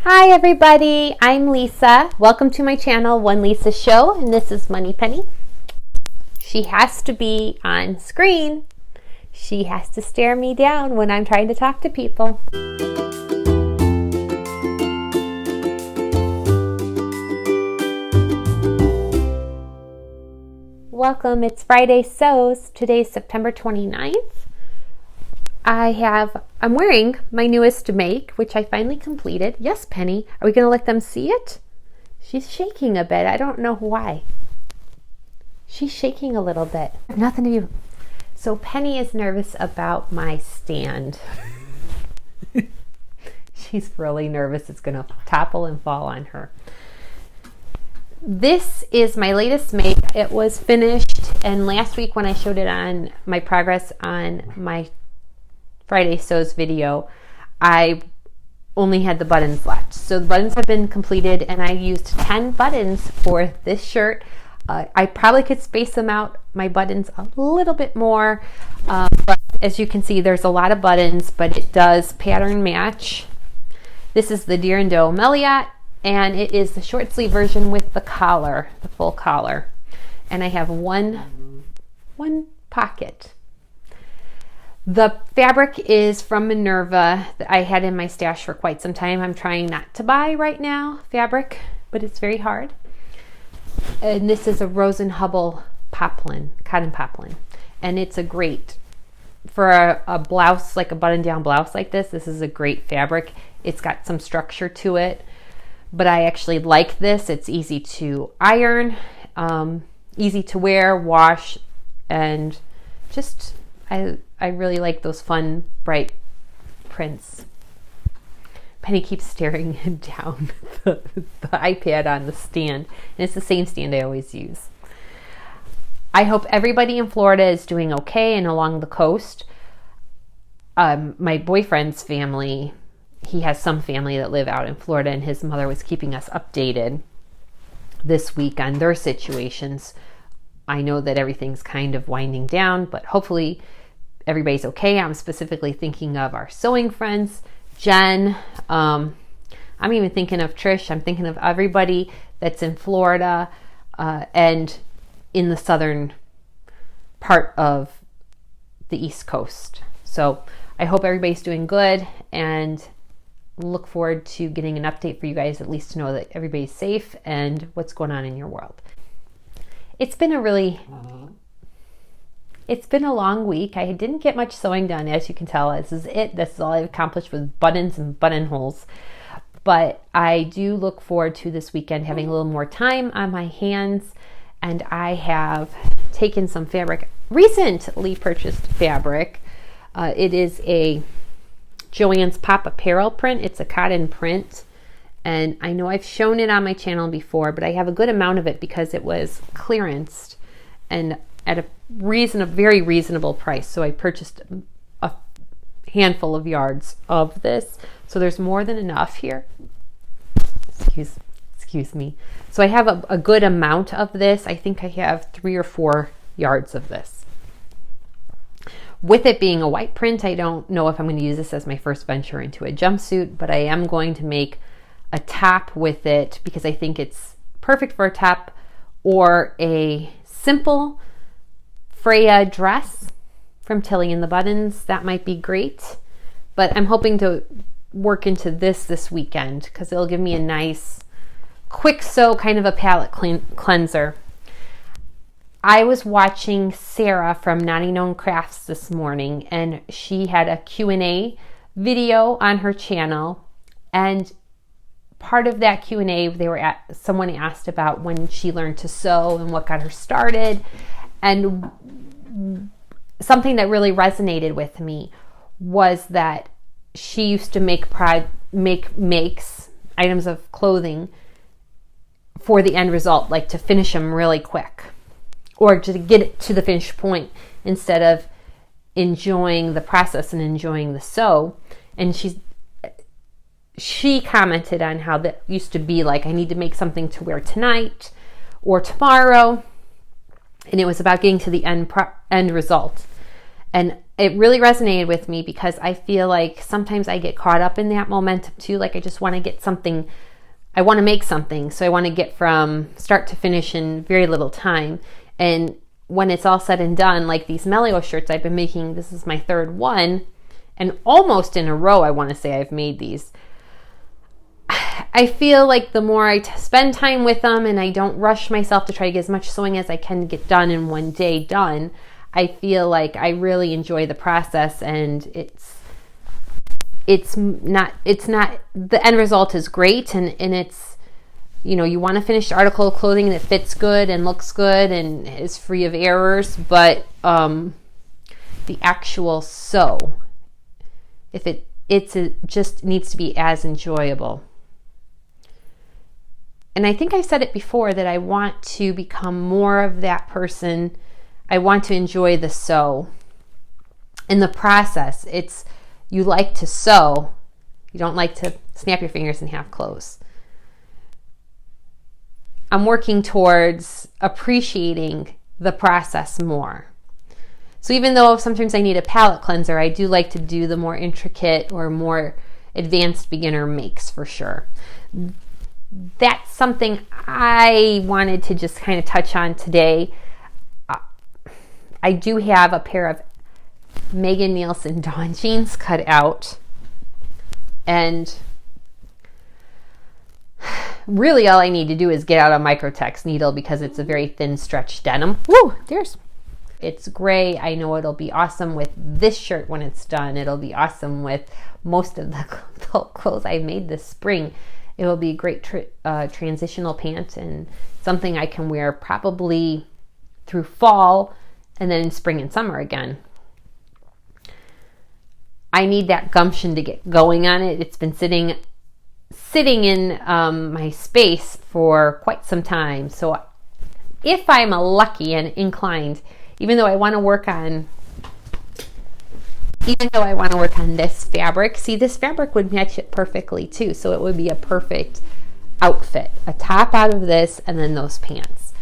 Hi everybody, I'm Lisa. Welcome to my channel, One Lisa Show, and this is Money Penny. She has to be on screen. She has to stare me down when I'm trying to talk to people. Welcome, it's Friday Sews. Today's September 29th. I'm wearing my newest make, which I finally completed. Yes, Penny. Are we going to let them see it? She's shaking a bit. I don't know why. She's shaking a little bit. Nothing to do. So Penny is nervous about my stand. She's really nervous it's going to topple and fall on her. This is my latest make. It was finished, and last week when I showed it on my progress on my Friday Sews video, I only had the buttons left. So the buttons have been completed, and I used 10 buttons for this shirt. I probably could space them out, my buttons, a little bit more, but as you can see, there's a lot of buttons, but it does pattern match. This is the Deer & Doe Meliat, and it is the short sleeve version with the collar, the full collar. And I have one pocket. The fabric is from Minerva that I had in my stash for quite some time. I'm trying not to buy right now fabric, but it's very hard. And this is a Rosenhubel poplin, cotton poplin. And it's a great, for a blouse, like a button-down blouse like this, this is a great fabric. It's got some structure to it, but I actually like this. It's easy to iron, easy to wear, wash, and just, I really like those fun, bright prints. Penny keeps staring down the iPad on the stand, and it's the same stand I always use. I hope everybody in Florida is doing okay and along the coast. My boyfriend's family, he has some family that live out in Florida, and his mother was keeping us updated this week on their situations. I know that everything's kind of winding down, but hopefully everybody's okay. I'm specifically thinking of our sewing friends, Jen. I'm even thinking of Trish. I'm thinking of everybody that's in Florida and in the southern part of the East Coast. So I hope everybody's doing good, and look forward to getting an update for you guys, at least to know that everybody's safe and what's going on in your world. It's been It's been a long week. I didn't get much sewing done, as you can tell. This is it. This is all I've accomplished with buttons and buttonholes. But I do look forward to this weekend having a little more time on my hands. And I have taken some fabric, recently purchased fabric. It is a Joann's Pop Apparel print. It's a cotton print. And I know I've shown it on my channel before, but I have a good amount of it because it was clearanced and at a very reasonable price. So I purchased a handful of yards of this. So there's more than enough here. Excuse me. So I have a good amount of this. I think I have 3 or 4 yards of this. With it being a white print, I don't know if I'm going to use this as my first venture into a jumpsuit, but I am going to make a top with it because I think it's perfect for a top or a simple Freya dress from Tilly and the Buttons. That might be great, but I'm hoping to work into this weekend because it'll give me a nice quick sew, kind of a palette cleanser. I was watching Sarah from Naughty Known Crafts this morning, and she had a Q&A video on her channel, and part of that Q&A, someone asked about when she learned to sew and what got her started. And something that really resonated with me was that she used to make items of clothing for the end result, like to finish them really quick or to get it to the finished point instead of enjoying the process and enjoying the sew. And she commented on how that used to be like, I need to make something to wear tonight or tomorrow. And it was about getting to the end result. And it really resonated with me because I feel like sometimes I get caught up in that momentum too. Like I just want to get something, I want to make something. So I want to get from start to finish in very little time. And when it's all said and done, like these Melio shirts I've been making, this is my third one, and almost in a row, I want to say I've made these. I feel like the more I spend time with them and I don't rush myself to try to get as much sewing as I can get done in one day done, I feel like I really enjoy the process, and it's not the end result is great, and it's, you know, you want to finish the article of clothing that fits good and looks good and is free of errors, but the actual sew, if it just needs to be as enjoyable. And I think I said it before that I want to become more of that person. I want to enjoy the sew. In the process, it's, you like to sew. You don't like to snap your fingers and half close. I'm working towards appreciating the process more. So even though sometimes I need a palette cleanser, I do like to do the more intricate or more advanced beginner makes for sure. That's something I wanted to just kind of touch on today. I do have a pair of Megan Nielsen Dawn jeans cut out, and really all I need to do is get out a Microtex needle because it's a very thin stretch denim. Woo, there's, it's gray. I know it'll be awesome with this shirt when it's done. It'll be awesome with most of the clothes I made this spring. It will be a great transitional pant and something I can wear probably through fall and then in spring and summer again. I need that gumption to get going on it. It's been sitting in my space for quite some time. So if I'm lucky and inclined, even though I want to work on this fabric, see, this fabric would match it perfectly too. So it would be a perfect outfit, a top out of this and then those pants.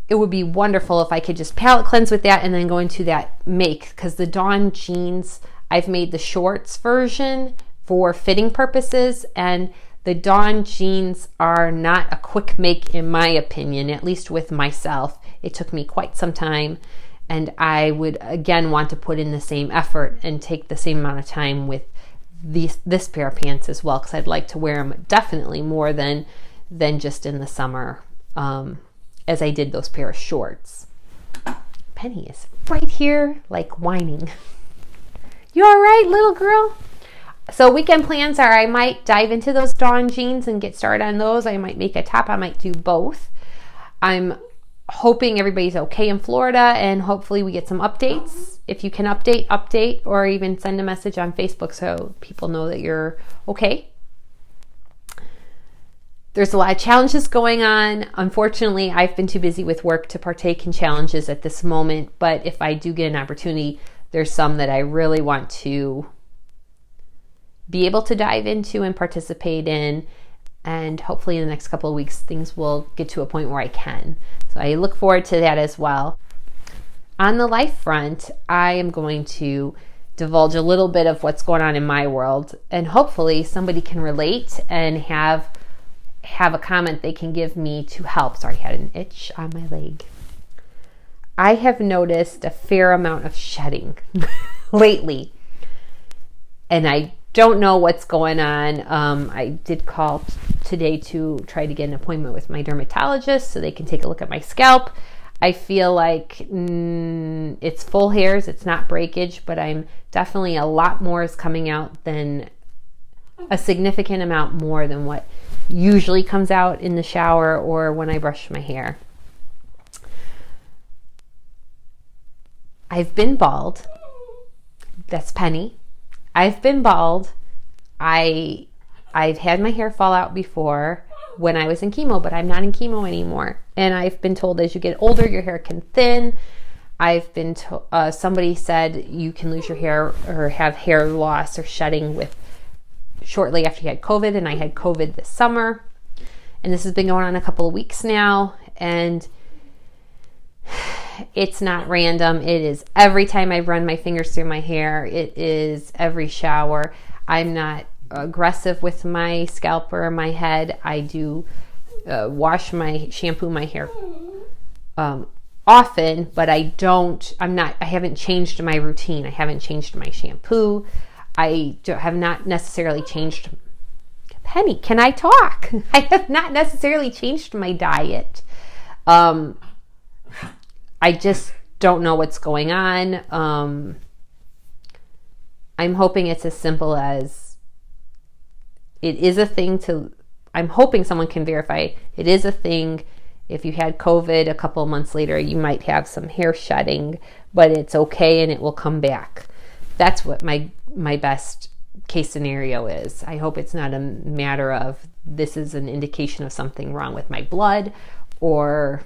It would be wonderful if I could just palette cleanse with that and then go into that make, because the Dawn jeans, I've made the shorts version for fitting purposes, and the Dawn jeans are not a quick make in my opinion, at least with myself. It took me quite some time, and I would again want to put in the same effort and take the same amount of time with this pair of pants as well, because I'd like to wear them definitely more than just in the summer, as I did those pair of shorts. Penny is right here like whining. You all right, little girl? So weekend plans are I might dive into those Dawn jeans and get started on those. I might make a top. I might do both. I'm hoping everybody's okay in Florida, and hopefully we get some updates. If you can update, or even send a message on Facebook so people know that you're okay. There's a lot of challenges going on. Unfortunately, I've been too busy with work to partake in challenges at this moment, but if I do get an opportunity, there's some that I really want to be able to dive into and participate in, and hopefully in the next couple of weeks things will get to a point where I can. So I look forward to that as well. On the life front, I am going to divulge a little bit of what's going on in my world, and hopefully somebody can relate and have a comment they can give me to help. Sorry, I had an itch on my leg. I have noticed a fair amount of shedding lately, and I don't know what's going on. I did call today to try to get an appointment with my dermatologist so they can take a look at my scalp. I feel like it's full hairs, it's not breakage, but I'm definitely, a lot more is coming out than a significant amount more than what usually comes out in the shower or when I brush my hair. I've been bald. That's Penny. I've been bald. I've had my hair fall out before when I was in chemo, but I'm not in chemo anymore. And I've been told as you get older, your hair can thin. I've been somebody said you can lose your hair or have hair loss or shedding with shortly after you had COVID, and I had COVID this summer. And this has been going on a couple of weeks now, and It's not random. It is every time I run my fingers through my hair. It is every shower. I'm not aggressive with my scalp or my head. I do shampoo my hair often, but I haven't changed my routine. I haven't changed my shampoo. I have not necessarily changed. Penny, can I talk? I have not necessarily changed my diet. I just don't know what's going on. I'm hoping it's as simple as it is a thing I'm hoping someone can verify it is a thing. If you had COVID a couple of months later, you might have some hair shedding, but it's okay and it will come back. That's what my best case scenario is. I hope it's not a matter of this is an indication of something wrong with my blood or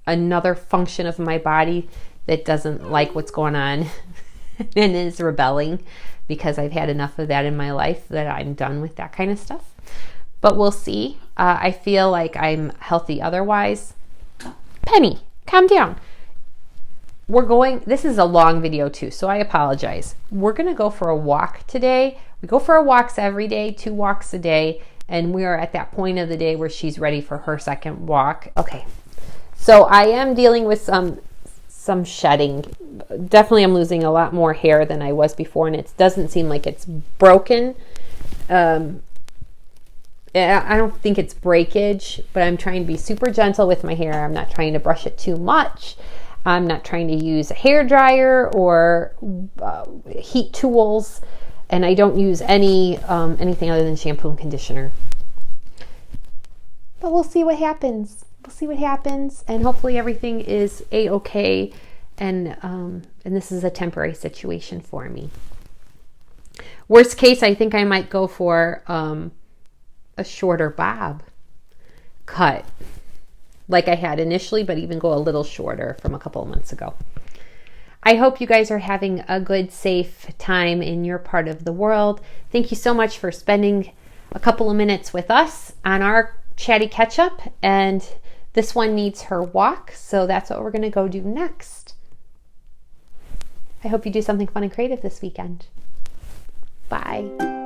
another function of my body that doesn't like what's going on and is rebelling, because I've had enough of that in my life that I'm done with that kind of stuff. But we'll see. I feel like I'm healthy otherwise. Penny, calm down. This is a long video too, so I apologize. We're going to go for a walk today. We go for walks every day, 2 walks a day, and we are at that point of the day where she's ready for her second walk. Okay, so I am dealing with some shedding. Definitely I'm losing a lot more hair than I was before, and it doesn't seem like it's broken. I don't think it's breakage, but I'm trying to be super gentle with my hair. I'm not trying to brush it too much. I'm not trying to use a hair dryer or heat tools, and I don't use anything other than shampoo and conditioner. But we'll see what happens. We'll see what happens, and hopefully everything is a-okay, and this is a temporary situation for me. Worst case, I think I might go for a shorter bob cut like I had initially, but even go a little shorter from a couple of months ago. I hope you guys are having a good, safe time in your part of the world. Thank you so much for spending a couple of minutes with us on our chatty catch-up, and this one needs her walk, so that's what we're going to go do next. I hope you do something fun and creative this weekend. Bye.